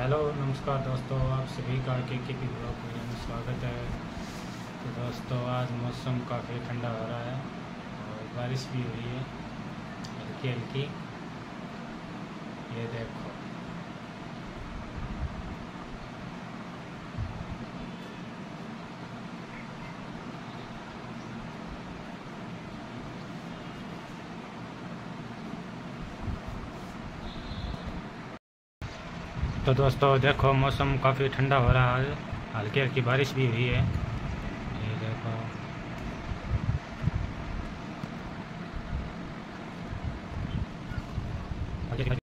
Hello नमस्कार दोस्तों, आप सभी का के ब्लॉग में स्वागत है। तो दोस्तों, आज मौसम काफ़ी ठंडा हो रहा है और बारिश भी हुई है हल्की हल्की। ये देखो, तो दोस्तों देखो मौसम काफ़ी ठंडा हो रहा है, हल्की हल्की बारिश भी हुई है।